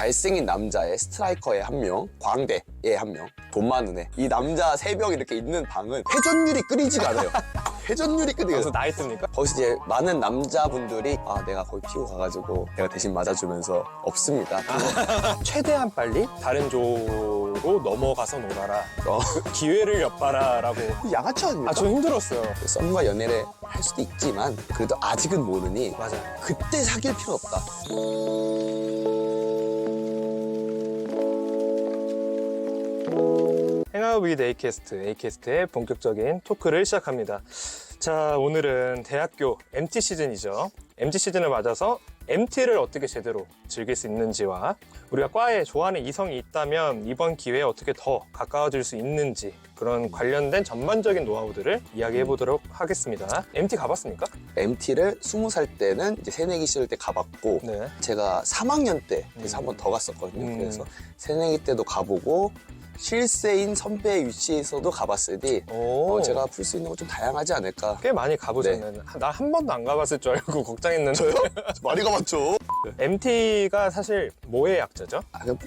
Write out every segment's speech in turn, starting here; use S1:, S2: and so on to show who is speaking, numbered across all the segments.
S1: 잘생긴 남자의 스트라이커의 한 명, 광대의 한 명, 돈 많은 애. 이 남자 3명 이렇게 있는 방은 회전율이 끊이지가 않아요. 회전율이 끊이지가
S2: 그래서
S1: 않아요.
S2: 나이 뜹니까?
S1: 거기서 이제 많은 남자분들이 내가 거기 피고 가가지고 내가 대신 맞아주면서 없습니다.
S2: 최대한 빨리 다른 조로 넘어가서 놀아라. 그 기회를 엿봐라라고.
S1: 양아치 아닙니까?
S2: 저 힘들었어요.
S1: 썸과 연애를 할 수도 있지만 그래도 아직은 모르니
S2: 맞아요.
S1: 그때 사귈 필요 없다.
S2: 행아웃 위드 A캐스트의 본격적인 토크를 시작합니다. 자, 오늘은 대학교 MT 시즌이죠. MT 시즌을 맞아서 MT를 어떻게 제대로 즐길 수 있는지와 우리가 과에 좋아하는 이성이 있다면 이번 기회에 어떻게 더 가까워질 수 있는지 그런 관련된 전반적인 노하우들을 이야기해 보도록 하겠습니다. MT 가봤습니까?
S1: MT를 20살 때는 이제 새내기 시절 때 가봤고
S2: 네.
S1: 제가 3학년 때 그래서 한 번 더 갔었거든요. 그래서 새내기 때도 가보고 실세인 선배의 위치에서도 가봤으니 제가 풀 수 있는 건 좀 다양하지 않을까.
S2: 꽤 많이 가보셨네. 나 한 번도 안 가봤을 줄 알고 걱정했는데.
S1: 저요? 많이 가봤죠.
S2: MT가 사실 뭐의 약자죠?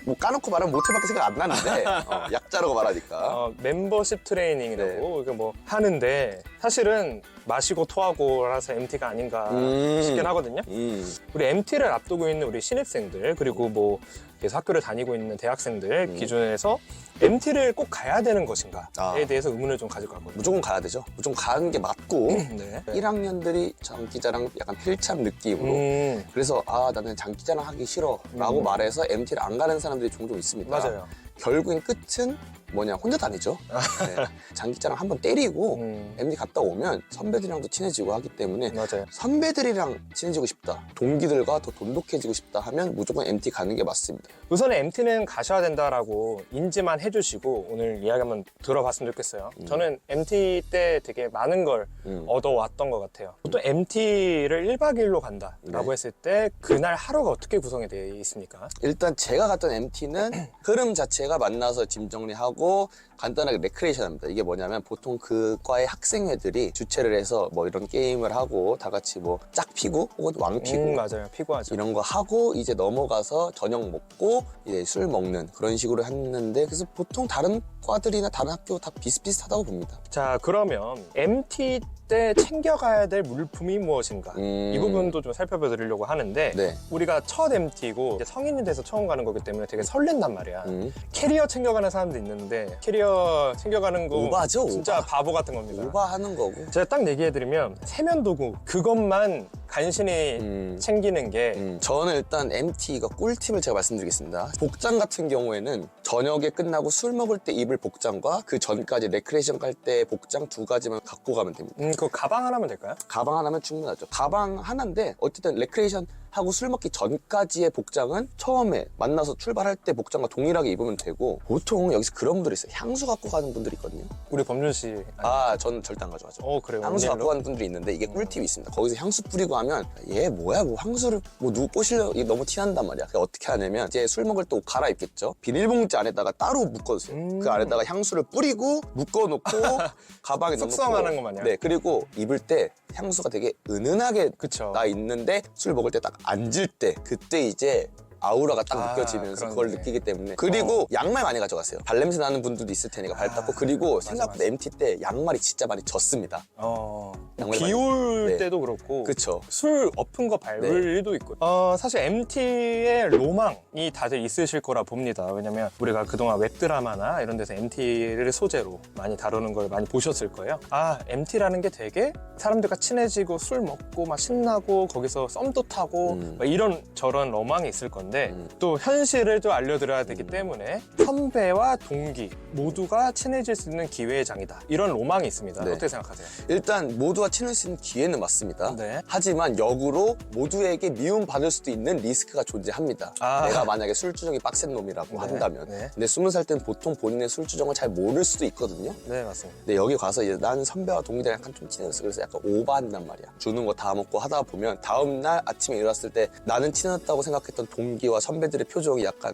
S1: 뭐 까놓고 말하면 모텔밖에 생각 안 나는데 약자라고 말하니까.
S2: 멤버십 트레이닝이라고 이게 뭐 하는데 사실은 마시고 토하고라서 MT가 아닌가 싶긴 하거든요. 우리 MT를 앞두고 있는 우리 신입생들 그리고 뭐 계속 학교를 다니고 있는 대학생들 기준에서 MT를 꼭 가야 되는 것인가에 대해서 의문을 좀 가질 것 같거든요.
S1: 무조건 가야 되죠. 무조건 가는 게 맞고
S2: 네.
S1: 1학년들이 장기자랑 약간 필참 느낌으로 그래서 나는 장기자랑 하기 싫어 라고 말해서 MT를 안 가는 사람들이 종종 있습니다.
S2: 맞아요.
S1: 결국엔 끝은 뭐냐 혼자 다니죠. 네. 장기자랑 한번 때리고 MT 갔다 오면 선배들이랑도 친해지고 하기 때문에
S2: 맞아요.
S1: 선배들이랑 친해지고 싶다, 동기들과 더 돈독해지고 싶다 하면 무조건 MT 가는 게 맞습니다.
S2: 우선은 MT는 가셔야 된다라고 인지만 해주시고 오늘 이야기 한번 들어봤으면 좋겠어요. 저는 MT 때 되게 많은 걸 얻어왔던 것 같아요. 또 MT를 1박 2일로 간다라고 했을 때 그날 하루가 어떻게 구성이 되어 있습니까?
S1: 일단 제가 갔던 MT는 흐름 자체가 만나서 짐 정리하고 간단하게 레크레이션 합니다. 이게 뭐냐면 보통 그 과의 학생회들이 주최를 해서 뭐 이런 게임을 하고 다 같이 뭐 짝피구 혹은 왕피구
S2: 맞아요. 피구하죠.
S1: 이런 거 하고 이제 넘어가서 저녁 먹고 이제 술 먹는 그런 식으로 했는데 그래서 보통 다른 과들이나 다른 학교 다 비슷비슷하다고 봅니다.
S2: 자, 그러면 MT 때 챙겨가야 될 물품이 무엇인가 이 부분도 좀 살펴보려고 하는데
S1: 네.
S2: 우리가 첫 MT고 성인이 돼서 처음 가는 거기 때문에 되게 설렌단 말이야. 캐리어 챙겨가는 사람도 있는데 캐리어 챙겨가는 거
S1: 오바죠,
S2: 진짜
S1: 오바.
S2: 바보 같은 겁니다.
S1: 오바하는 거고.
S2: 제가 딱 얘기해드리면 세면도구 그것만 간신히 챙기는 게
S1: 저는 일단 MT가 꿀팁을 제가 말씀드리겠습니다. 복장 같은 경우에는 저녁에 끝나고 술 먹을 때 입을 복장과 그 전까지 레크레이션 갈 때 복장 2가지만 갖고 가면 됩니다.
S2: 그거 가방 하나면 될까요?
S1: 가방 하나면 충분하죠. 가방 하나인데 어쨌든 레크레이션 하고 술 먹기 전까지의 복장은 처음에 만나서 출발할 때 복장과 동일하게 입으면 되고 보통 여기서 그런 분들이 있어요. 향수 갖고 가는 분들이 있거든요.
S2: 우리 범준 씨.
S1: 저는 절대 안 가져가죠.
S2: 그래요.
S1: 향수
S2: 웬일로?
S1: 갖고 가는 분들이 있는데 이게 꿀팁이 있습니다. 거기서 향수 뿌리고 하면 얘 뭐야 뭐 향수를 뭐 누구 꼬시려 이게 너무 티난단 말이야. 그래서 어떻게 하냐면 이제 술 먹을 때 옷 갈아입겠죠. 비닐봉지 안에다가 따로 묶어주세요. 그 안에다가 향수를 뿌리고 묶어놓고 가방에 넣어놓고
S2: 숙성하는 거 마냥.
S1: 네, 그리고 입을 때 향수가 되게 은은하게
S2: 그쵸.
S1: 나 있는데 술 먹을 때 딱 앉을 때 그때 이제 아우라가 딱 느껴지면서 그걸
S2: 그러네.
S1: 느끼기 때문에 그리고 양말 많이 가져가세요. 발냄새 나는 분들도 있을 테니까 발 닦고 그리고 생각보다 MT 때 양말이 진짜 많이 젖습니다. 양말
S2: 비 올
S1: 네.
S2: 때도 그렇고
S1: 그쵸.
S2: 술 엎은 거 밟을
S1: 네.
S2: 일도 있고 사실 MT의 로망이 다들 있으실 거라 봅니다. 왜냐면 우리가 그동안 웹드라마나 이런 데서 MT를 소재로 많이 다루는 걸 많이 보셨을 거예요. MT라는 게 되게 사람들과 친해지고 술 먹고 막 신나고 거기서 썸도 타고 막 이런 저런 로망이 있을 건데 또 현실을 좀 알려드려야 되기 때문에 선배와 동기 모두가 친해질 수 있는 기회의 장이다. 이런 로망이 있습니다.
S1: 네.
S2: 어떻게 생각하세요?
S1: 일단 모두가 친할 수 있는 기회는 맞습니다.
S2: 네.
S1: 하지만 역으로 모두에게 미움받을 수도 있는 리스크가 존재합니다. 내가 만약에 술주정이 빡센 놈이라고 한다면.
S2: 네.
S1: 근데 20살 때는 보통 본인의 술주정을 잘 모를 수도 있거든요.
S2: 네, 맞습니다.
S1: 근데 여기 가서 이제 나는 선배와 동기들 약간 좀 친해졌어. 그래서 약간 오버한단 말이야. 주는 거 다 먹고 하다 보면 다음날 아침에 일어났을 때 나는 친해졌다고 생각했던 동기와 선배들의 표정이 약간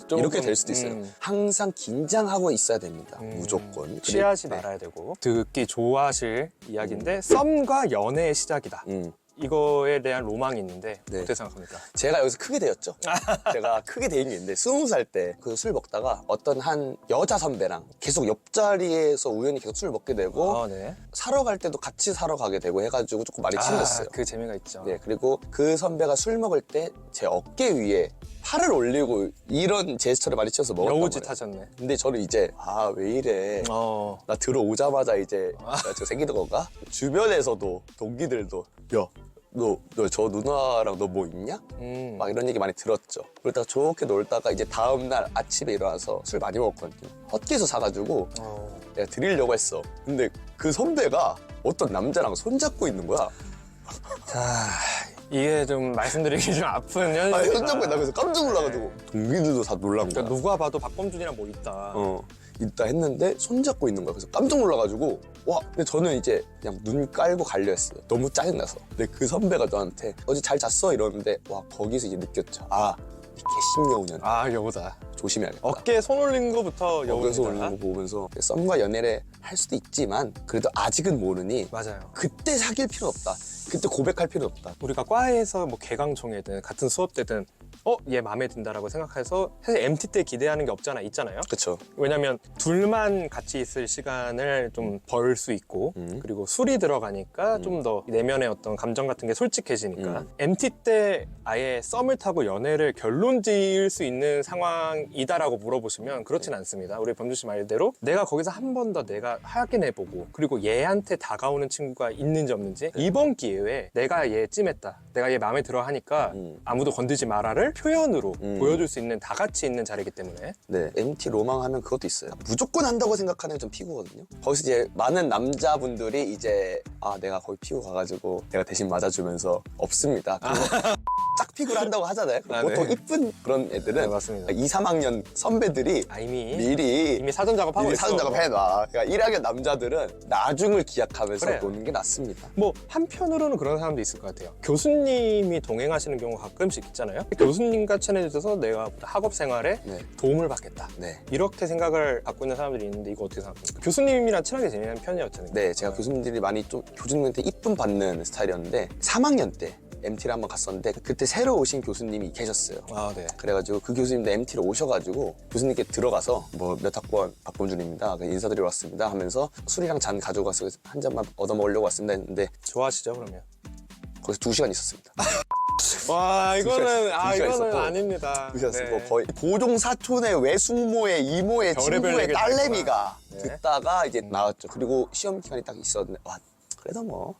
S2: 조금,
S1: 이렇게 될 수도 있어요. 항상 긴장하고 있어야 됩니다. 무조건.
S2: 취하지
S1: 네.
S2: 말아야 되고 듣기 좋아하실 이야기인데 썸과 연애의 시작이다. 이거에 대한 로망이 있는데
S1: 네.
S2: 어떻게 생각합니까?
S1: 제가 여기서 크게 되었죠. 제가 크게 대인 게 있는데 20살 때 그 술 먹다가 어떤 한 여자 선배랑 계속 옆자리에서 우연히 계속 술 먹게 되고
S2: 네.
S1: 사러 갈 때도 같이 사러 가게 되고 해가지고 조금 많이 친해졌어요.
S2: 그 재미가 있죠.
S1: 네, 그리고 그 선배가 술 먹을 때 제 어깨 위에 팔을 올리고 이런 제스처를 많이 취해서 먹었단
S2: 여우짓
S1: 말이에요.
S2: 하셨네.
S1: 근데 저는 이제 왜 이래 나 들어오자마자 이제 내가 지금 생기는 건가? 주변에서도 동기들도 야 너 저 누나랑 너 뭐 있냐? 막 이런 얘기 많이 들었죠. 그러다가 좋게 놀다가 이제 다음날 아침에 일어나서 술 많이 먹었거든요. 헛개서 사가지고 내가 드리려고 했어. 근데 그 선배가 어떤 남자랑 손잡고 있는 거야.
S2: 자, 이게 좀 말씀드리기 좀 아픈 현실이다.
S1: 아니 손잡고 있나 그래서 깜짝 놀라가지고 동기들도 다 놀란 거야.
S2: 그러니까 누가 봐도 박범준이랑 뭐 있다.
S1: 있다 했는데 손잡고 있는 거야. 그래서 깜짝 놀라가지고 와 근데 저는 이제 그냥 눈 깔고 갈려 했어요. 너무 짜증나서. 근데 그 선배가 저한테 어제 잘 잤어? 이러는데 와 거기서 이제 느꼈죠. 이 개심여우년
S2: 여우다.
S1: 조심해야겠다.
S2: 어깨에 손 올린 거부터
S1: 어깨에서
S2: 여우다.
S1: 올리는 거 보면서 썸과 연애를 할 수도 있지만 그래도 아직은 모르니
S2: 맞아요.
S1: 그때 사귈 필요 없다. 그때 고백할 필요 없다.
S2: 우리가 과에서 뭐 개강총회든 같은 수업 때든 얘 마음에 든다라고 생각해서 사실 MT 때 기대하는 게 있잖아요.
S1: 그쵸.
S2: 왜냐면 둘만 같이 있을 시간을 좀 벌 수 있고 그리고 술이 들어가니까 좀 더 내면의 어떤 감정 같은 게 솔직해지니까 MT 때 아예 썸을 타고 연애를 결론 지을 수 있는 상황이다라고 물어보시면 그렇진 않습니다. 우리 범주 씨 말대로 내가 거기서 한 번 더 내가 확인해보고 그리고 얘한테 다가오는 친구가 있는지 없는지 이번 기회에 내가 얘 찜했다, 내가 얘 마음에 들어 하니까 아무도 건드지 마라를 표현으로 보여줄 수 있는 다 같이 있는 자리이기 때문에.
S1: 네, MT 로망하면 그것도 있어요. 무조건 한다고 생각하는 게 좀 피구거든요. 거기서 이제 많은 남자분들이 이제 내가 거기 피구 가가지고 내가 대신 맞아주면서 없습니다. 짝 피구를 한다고 하잖아요. 보통
S2: 네.
S1: 이쁜 그런 애들은
S2: 네, 맞습니다.
S1: 2, 3학년 선배들이
S2: 이미 사전 작업하고 있어.
S1: 사전 작업 해놔. 그러니까 1학년 남자들은 나중을 기약하면서
S2: 그래요.
S1: 노는 게 낫습니다.
S2: 뭐 한편으로는 그런 사람도 있을 것 같아요. 교수님이 동행하시는 경우가 가끔씩 있잖아요. 교수님과 친해져서 내가 학업 생활에
S1: 네.
S2: 도움을 받겠다.
S1: 네.
S2: 이렇게 생각을 갖고 있는 사람들이 있는데 이거 어떻게 생각합니까? 교수님이랑 친하게 지내는 편이었잖아요.
S1: 네, 제가 교수님들이 많이 좀 교수님한테 이쁨 받는 스타일이었는데 3학년 때 MT를 한번 갔었는데 그때 새로 오신 교수님이 계셨어요.
S2: 네.
S1: 그래가지고 그 교수님도 MT를 오셔가지고 교수님께 들어가서 뭐 몇 학번 박범준입니다. 인사드리러 왔습니다 하면서 술이랑 잔 가져가서 한 잔만 얻어먹으려고 왔습니다 했는데
S2: 좋아하시죠, 그러면?
S1: 거기서 2시간 있었습니다.
S2: 와, 이거는
S1: 시간 있었고.
S2: 아닙니다.
S1: 그래서 뭐 거의 고종 사촌의 외숙모의 이모의
S2: 별의별
S1: 친구의
S2: 얘기를
S1: 딸내미가
S2: 네.
S1: 듣다가 이제 나왔죠. 그리고 시험 기간이 딱 있었는데 그래도 뭐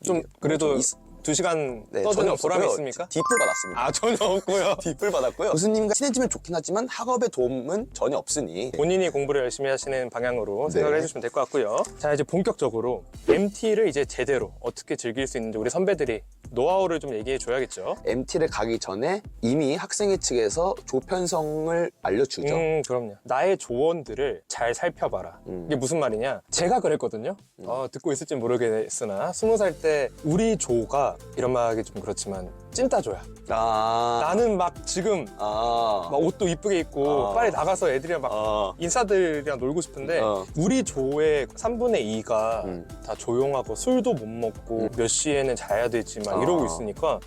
S2: 좀 그래도
S1: 좀
S2: 2시간
S1: 네,
S2: 떠드는
S1: 전혀
S2: 보람이
S1: 없었고요.
S2: 있습니까?
S1: 뒷불 받았습니다.
S2: 전혀 없고요.
S1: 뒷불 받았고요. 교수님과 친해지면 좋긴 하지만 학업에 도움은 전혀 없으니
S2: 본인이 공부를 열심히 하시는 방향으로
S1: 네.
S2: 생각을 해주시면 될 것 같고요. 자, 이제 본격적으로 MT를 이제 제대로 어떻게 즐길 수 있는지 우리 선배들이 노하우를 좀 얘기해 줘야겠죠.
S1: MT를 가기 전에 이미 학생회 측에서 조편성을 알려주죠.
S2: 그럼요. 나의 조언들을 잘 살펴봐라. 이게 무슨 말이냐? 제가 그랬거든요. 듣고 있을지 모르겠으나 20살 때 우리 조가 이런 말 하기 좀 그렇지만 찐따조야. 나는 막 지금 막 옷도 이쁘게 입고 빨리 나가서 애들이랑 막 인싸들이랑 놀고 싶은데 우리 조의 3분의 2가 다 조용하고 술도 못 먹고 몇 시에는 자야 되지 막 이러고 있으니까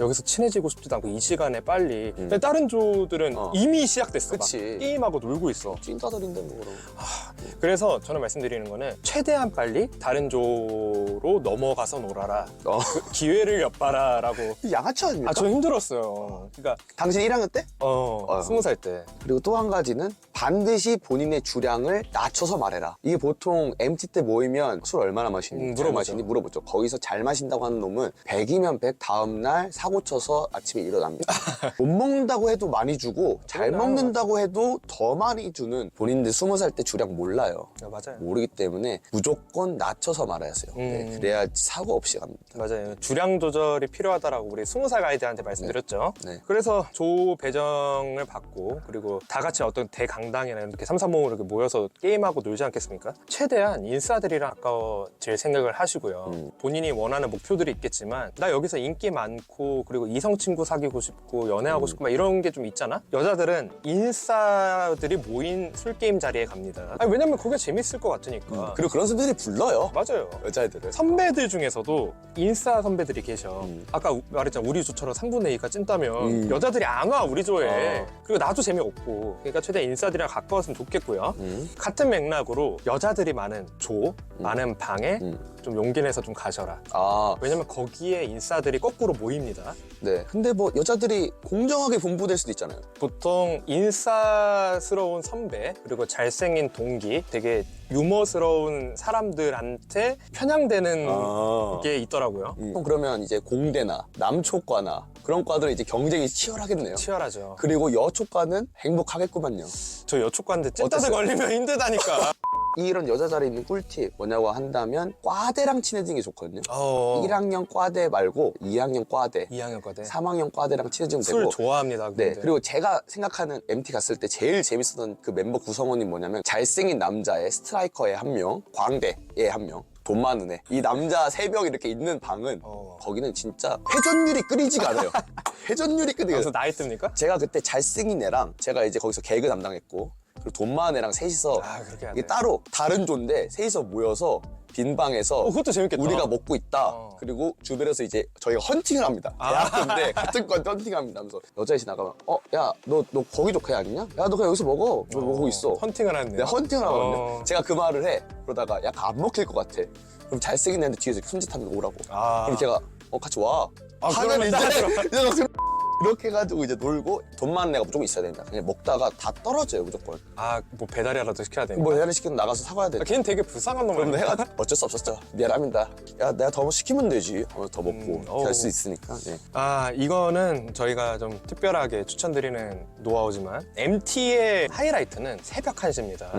S2: 여기서 친해지고 싶지도 않고 이 시간에 빨리 근데 다른 조들은 이미 시작됐어. 막
S1: 그치.
S2: 게임하고 놀고 있어.
S1: 찐따들인데 뭐 그럼.
S2: 그래서 저는 말씀드리는 거는 최대한 빨리 다른 조로 넘어가서 놀아라. 그 기회를 엿봐라라고.
S1: 양아치 아닙니까?
S2: 저 힘들었어요. 그러니까
S1: 당신 1학년 때?
S2: 20살 때.
S1: 그리고 또 한 가지는 반드시 본인의 주량을 낮춰서 말해라. 이게 보통 MT 때 모이면 술 얼마나 마시니? 잘 마시니? 물어보죠. 거기서 잘 마신다고 하는 놈은 100이면 100 다음날 사고 쳐서 아침에 일어납니다. 못 먹는다고 해도 많이 주고 잘 먹는다고 해도 더 많이 주는 본인들 20살 때 주량 몰라요.
S2: 맞아요.
S1: 모르기 때문에 무조건 낮춰서 말하세요. 네, 그래야 사고 없이 갑니다.
S2: 맞아요. 주량 조절이 필요하다라고 우리 20살 가이드한테 말씀드렸죠.
S1: 네.
S2: 그래서 조 배정을 받고 그리고 다 같이 어떤 대강당 강당이나 이렇게 삼삼오오로 이렇게 모여서 게임하고 놀지 않겠습니까? 최대한 인싸들이랑 가까워질 생각을 하시고요. 본인이 원하는 목표들이 있겠지만 나 여기서 인기 많고 그리고 이성 친구 사귀고 싶고 연애하고 싶고 막 이런 게 좀 있잖아? 여자들은 인싸들이 모인 술게임 자리에 갑니다. 아니, 왜냐면 그게 재밌을 것 같으니까.
S1: 그리고 그런 선배들이 불러요.
S2: 맞아요.
S1: 여자애들은.
S2: 선배들 중에서도 인싸 선배들이 계셔. 아까 말했잖아, 우리 조처럼 3분의 2가 찐따면 여자들이 안 와, 우리 조에. 그리고 나도 재미없고. 그러니까 최대한 인싸들이랑 가까웠으면 좋겠고요. 같은 맥락으로 여자들이 많은 조, 많은 방에 좀 용기 내서 좀 가셔라.
S1: 아,
S2: 왜냐면 거기에 인싸들이 거꾸로 모입니다.
S1: 네. 근데 뭐 여자들이 공정하게 분부될 수도 있잖아요.
S2: 보통 인싸스러운 선배, 그리고 잘생긴 동기, 되게 유머스러운 사람들한테 편향되는 게 있더라고요.
S1: 그러면 이제 공대나 남초과나 그런 과들은 이제 경쟁이 치열하겠네요.
S2: 치열하죠.
S1: 그리고 여초과는 행복하겠구만요.
S2: 저 여초과인데 찐따들
S1: 어땠어요?
S2: 걸리면 힘들다니까.
S1: 이런 여자 자리에 있는 꿀팁 뭐냐고 한다면 과대랑 친해지는 게 좋거든요. 1학년 과대 말고 2학년 과대,
S2: 2학년 과대.
S1: 3학년 과대랑 친해지면
S2: 술
S1: 되고.
S2: 좋아합니다.
S1: 네.
S2: 근데.
S1: 그리고 제가 생각하는 MT 갔을 때 제일 재밌었던 그 멤버 구성원이 뭐냐면 잘생긴 남자의 스트라이커에 한 명, 광대에 한 명, 돈 많은 애. 이 남자 3명 이렇게 있는 방은 거기는 진짜 회전율이 끓이지가 않아요. 회전율이 끓이지가
S2: 그래서
S1: 않아요.
S2: 나이 뜹니까?
S1: 제가 그때 잘생긴 애랑 제가 이제 거기서 개그 담당했고 그리고 돈 많은 애랑 셋이서
S2: 그렇게 해야
S1: 이게
S2: 돼.
S1: 따로 다른 조인데 셋이서 모여서 빈 방에서
S2: 그것도 재밌겠다.
S1: 우리가 먹고 있다. 그리고 주변에서 이제 저희가 헌팅을 합니다. 대학교인데 같은 과 헌팅합니다. 하면서 여자애시 나가면 야 너 거기 좋게 아니냐? 야 너 그냥 여기서 먹어. 뭐 먹고 있어.
S2: 헌팅을 하네.
S1: 내가 헌팅을 하거든요. 제가 그 말을 해. 그러다가 약간 안 먹힐 것 같아. 그럼 잘생긴 애한테 뒤에서 이렇게 손짓하면 오라고. 그럼 걔가 같이 와. 하면 이제 이렇게 해가지고 이제 놀고 돈 많은 애가 무조건 있어야 된다. 그냥 먹다가 다 떨어져요 무조건.
S2: 뭐 배달이라도 시켜야 되니까.
S1: 뭐 해를 시키면 나가서 사가야 돼.
S2: 걔는 되게 불쌍한 놈
S1: 그럼
S2: 아니야?
S1: 내가 어쩔 수 없었죠. 미안합니다. 야 내가 더 시키면 되지. 더 먹고 할 수 있으니까. 네.
S2: 이거는 저희가 좀 특별하게 추천드리는 노하우지만 MT의 하이라이트는 새벽 1시입니다.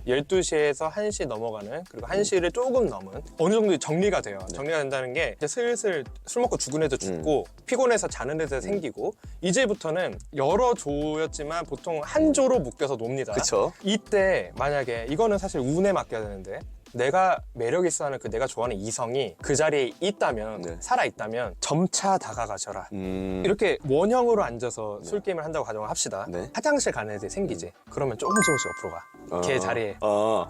S2: 12시에서 1시 넘어가는, 그리고 1시를 조금 넘은 어느 정도 정리가 돼요. 정리가 된다는 게 이제 슬슬 술 먹고 죽은 애도 죽고 피곤해서 자는 애도 생기고 이제부터는 여러 조였지만 보통 한 조로 묶여서 놉니다.
S1: 그쵸.
S2: 이때 만약에 이거는 사실 운에 맡겨야 되는데 내가 매력 있어 하는 내가 좋아하는 이성이 그 자리에 있다면, 살아있다면 점차 다가가셔라. 이렇게 원형으로 앉아서 술게임을 한다고 가정을 합시다. 화장실 가는 애들이 생기지. 그러면 조금씩 옆으로 가. 걔 자리에.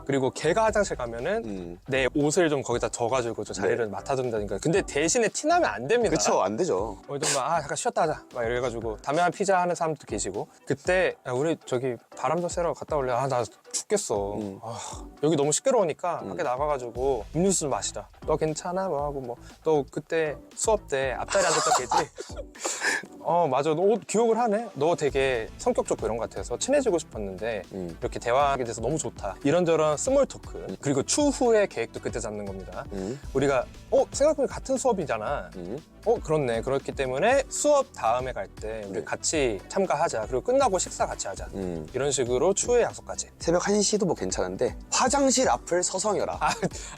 S2: 그리고 걔가 화장실 가면은 내 옷을 좀 거기다 져가지고 좀 자리를 맡아준다니까. 근데 대신에 티나면 안 됩니다.
S1: 그쵸, 안 되죠.
S2: 좀 잠깐 쉬었다 하자 막 이래가지고 담배 한 피자 하는 사람도 계시고, 그때 야, 우리 저기 바람 좀 쐬러 갔다 올래? 나 죽겠어. 여기 너무 시끄러우니까 밖에 나가가지고 음료수 좀 마시자. 너 괜찮아? 뭐 하고 뭐 너 그때 수업 때 앞자리 앉았다 걔지? 맞아. 너 기억을 하네? 너 되게 성격 좋고 이런 것 같아서 친해지고 싶었는데 이렇게 대화하게 돼서 너무 좋다. 이런저런 스몰 토크. 그리고 추후의 계획도 그때 잡는 겁니다. 우리가 생각해보니 같은 수업이잖아. 그렇네. 그렇기 때문에 수업 다음에 갈 때 우리 같이 참가하자. 그리고 끝나고 식사 같이 하자. 이런 식으로 추후의 약속까지.
S1: 새벽 1시도 뭐 괜찮은데 화장실 앞을 서성여라.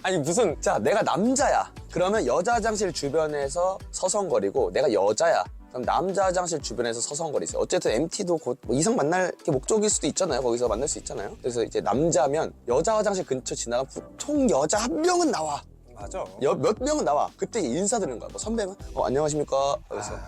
S2: 아니 무슨
S1: 자, 내가 남자야. 그러면 여자 화장실 주변에서 서성거리고, 내가 여자야. 그럼 남자 화장실 주변에서 서성거리세요. 어쨌든 MT도 곧 뭐 이성 만날 게 목적일 수도 있잖아요. 거기서 만날 수 있잖아요. 그래서 이제 남자면 여자 화장실 근처 지나가면 보통 여자 한 명은 나와.
S2: 맞아.
S1: 몇 명은 나와. 그때 인사드리는 거야. 뭐 선배면 안녕하십니까. 그래서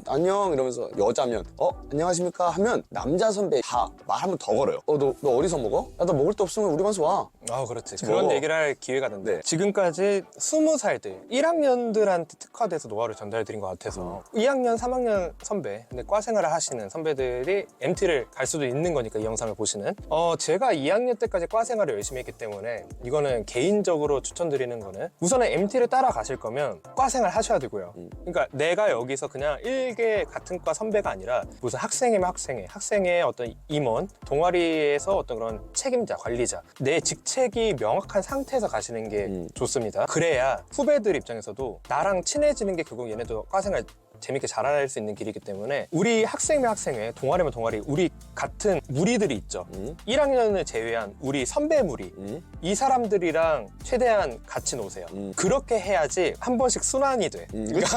S1: 안녕 이러면서, 여자면 안녕하십니까 하면 남자 선배 다 말 한 번 더 걸어요. 너 어디서 먹어? 야, 나 먹을 데 없으면 우리 반서 와.
S2: 그렇지. 그런 얘기를 할 기회가 된대. 지금까지 20살들 1학년들한테 특화돼서 노하우를 전달드린 것 같아서 2학년 3학년 선배, 근데 과 생활을 하시는 선배들이 MT를 갈 수도 있는 거니까 이 영상을 보시는. 제가 2학년 때까지 과 생활을 열심히 했기 때문에 이거는 개인적으로 추천드리는 거는, 우선은 MT를 따라가실 거면 과 생활 하셔야 되고요. 그러니까 내가 여기서 그냥 일개 같은 과 선배가 아니라 무슨 학생이면 학생의 어떤 임원, 동아리에서 어떤 그런 책임자, 관리자, 내 직책이 명확한 상태에서 가시는 게 좋습니다. 그래야 후배들 입장에서도 나랑 친해지는 게 결국 얘네도 과생활 재밌게 자랄 수 있는 길이기 때문에 우리 학생회 학생회, 동아리면 동아리, 우리 같은 무리들이 있죠. 1학년을 제외한 우리 선배 무리, 이 사람들이랑 최대한 같이 노세요. 그렇게 해야지 한 번씩 순환이 돼.
S1: 그렇지.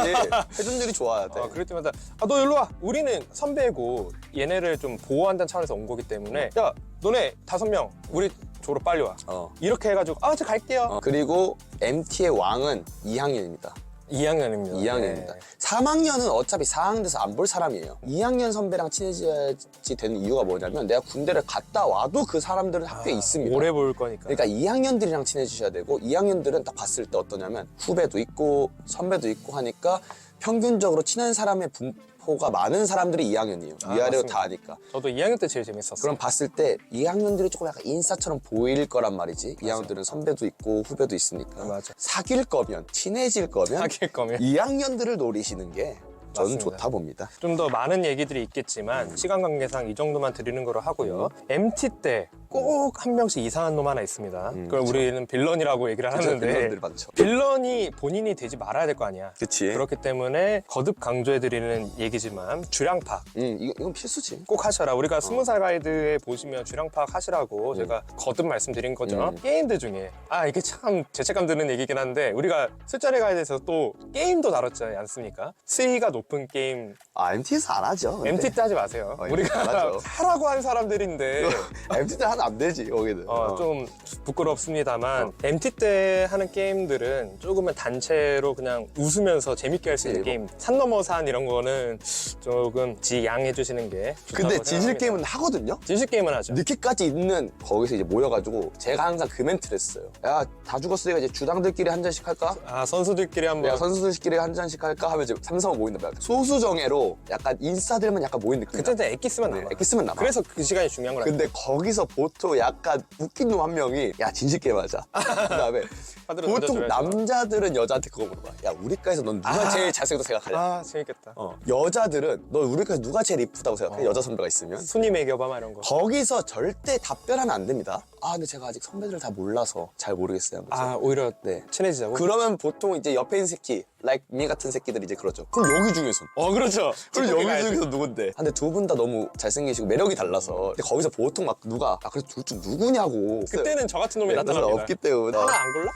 S1: 회전들이 좋아야 돼.
S2: 그럴 때마다 너 일로 와. 우리는 선배고 얘네를 좀 보호한다는 차원에서 온 거기 때문에 야 너네 5명 우리 졸업 빨리 와. 이렇게 해가지고 저 갈게요.
S1: 그리고 MT의 왕은 2학년입니다.
S2: 2학년입니다.
S1: 2학년입니다. 3학년은 어차피 4학년 돼서 안 볼 사람이에요. 2학년 선배랑 친해져야지 되는 이유가 뭐냐면 내가 군대를 갔다 와도 그 사람들은 학교에 있습니다.
S2: 오래 볼 거니까.
S1: 그러니까 2학년들이랑 친해지셔야 되고 2학년들은 딱 봤을 때 어떠냐면 후배도 있고 선배도 있고 하니까 평균적으로 친한 사람의 분포가 많은 사람들이 2학년이에요. 위아래로
S2: 맞습니다.
S1: 다 하니까.
S2: 저도 2학년 때 제일 재밌었어요.
S1: 그럼 봤을 때 2학년들이 조금 약간 인싸처럼 보일 거란 말이지. 2학년들은 선배도 있고 후배도 있으니까.
S2: 맞아.
S1: 사귈 거면 친해질 거면
S2: 사귈 거면
S1: 2학년들을 노리시는 게 저는
S2: 맞습니다.
S1: 좋다 봅니다.
S2: 좀 더 많은 얘기들이 있겠지만 시간 관계상 이 정도만 드리는 거로 하고요. MT 때 꼭 한 명씩 이상한 놈 하나 있습니다. 그걸
S1: 그쵸.
S2: 우리는 빌런이라고 얘기를 하는데
S1: 빌런들 많죠.
S2: 빌런이 본인이 되지 말아야 될 거 아니야.
S1: 그치.
S2: 그렇기 때문에 거듭 강조해드리는 얘기지만 주량 파악
S1: 이건 필수지.
S2: 꼭 하셔라. 우리가 20살 가이드에 보시면 주량 파악 하시라고 제가 거듭 말씀드린 거죠. 게임들 중에 이게 참 죄책감 드는 얘기긴 한데 우리가 술자리 가이드에서 또 게임도 다뤘지 않습니까? 수위가 높은 게임
S1: MT에서 안 하죠. 근데.
S2: MT 때 하지 마세요.
S1: 안
S2: 우리가
S1: 하죠.
S2: 하라고 한 사람들인데
S1: MT 때 하면 안 되지 거기는.
S2: 좀 부끄럽습니다만 MT 때 하는 게임들은 조금은 단체로 그냥 웃으면서 재밌게 할 수 있는
S1: 뭐.
S2: 게임 산 넘어 산 이런 거는 조금 지양해 주시는 게 좋다고
S1: 근데 진실
S2: 생각합니다.
S1: 게임은 하거든요.
S2: 진실 게임은 하죠.
S1: 늦게까지 있는 거기서 이제 모여가지고 제가 항상 그 멘트를 했어요. 야 다 죽었으니까 이제 주당들끼리 한 잔씩 할까?
S2: 선수들끼리 한번
S1: 야 선수들끼리 한 잔씩 할까? 하면 이제 3, 4, 5 모인다. 소수정예로 약간 인싸들만 약간 모인 느낌.
S2: 그때는 엑기스만 남아.
S1: 엑기스만 남아.
S2: 그래서 그 시간이 중요한 거라.
S1: 근데 거기서 보통 약간 웃긴 놈 한 명이 야 진실 게임 하자. 그다음에
S2: 카드를
S1: 보통
S2: 던져줘야죠.
S1: 남자들은 여자한테 그거 물어봐. 야 우리 과에서 넌 누가 제일 잘생겼다고 생각하냐?
S2: 재밌겠다.
S1: 여자들은 너 우리 과에서 누가 제일 이쁘다고 생각해? 여자 선배가 있으면.
S2: 순위 매겨봐 막 이런 거.
S1: 거기서 절대 답변하면 안 됩니다. 근데 제가 아직 선배들을 다 몰라서 잘 모르겠어요. 하면서.
S2: 오히려
S1: 네.
S2: 친해지자고.
S1: 그러면 보통 이제 옆에 있는 새끼, like me 같은 새끼들이 이제 그러죠. 그럼 여기 중에서.
S2: 그렇죠.
S1: 그럼
S2: 찌끄기
S1: 여기
S2: 가야지.
S1: 중에서 누군데? 근데 두 분 다 너무 잘생기시고 매력이 달라서. 근데 거기서 보통 막 누가, 그래서 둘 중 누구냐고.
S2: 그때는 저 같은 놈이
S1: 네,
S2: 나타납니다.
S1: 없기 때문에.
S2: 하나 안 골라?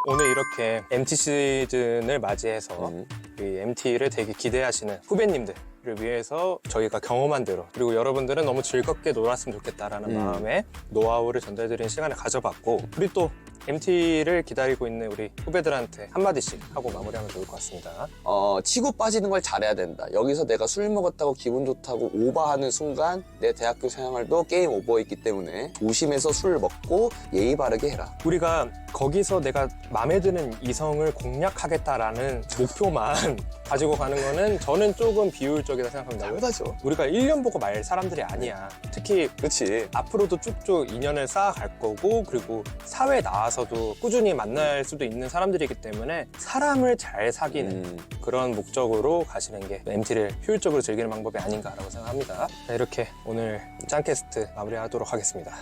S2: 오늘 이렇게 MT 시즌을 맞이해서 이 MT를 되게 기대하시는 후배님들을 위해서 저희가 경험한 대로 그리고 여러분들은 너무 즐겁게 놀았으면 좋겠다라는 마음에 노하우를 전달드리는 시간을 가져봤고 우리 또 MT를 기다리고 있는 우리 후배들한테 한마디씩 하고 마무리하면 좋을 것 같습니다.
S1: 치고 빠지는 걸 잘해야 된다. 여기서 내가 술 먹었다고 기분 좋다고 오버하는 순간 내 대학교 생활도 게임 오버했기 때문에 조심해서 술 먹고 예의 바르게 해라.
S2: 우리가 거기서 내가 마음에 드는 이성을 공략하겠다라는 목표만 가지고 가는 거는 저는 조금 비효율적이다 생각합니다.
S1: 잘못하죠.
S2: 우리가 1년 보고 말 사람들이 아니야. 특히
S1: 그렇지.
S2: 앞으로도 쭉쭉 인연을 쌓아갈 거고 그리고 사회에 나와서도 꾸준히 만날 수도 있는 사람들이기 때문에 사람을 잘 사귀는 그런 목적으로 가시는 게 MT를 효율적으로 즐기는 방법이 아닌가라고 생각합니다. 이렇게 오늘 짱캐스트 마무리하도록 하겠습니다.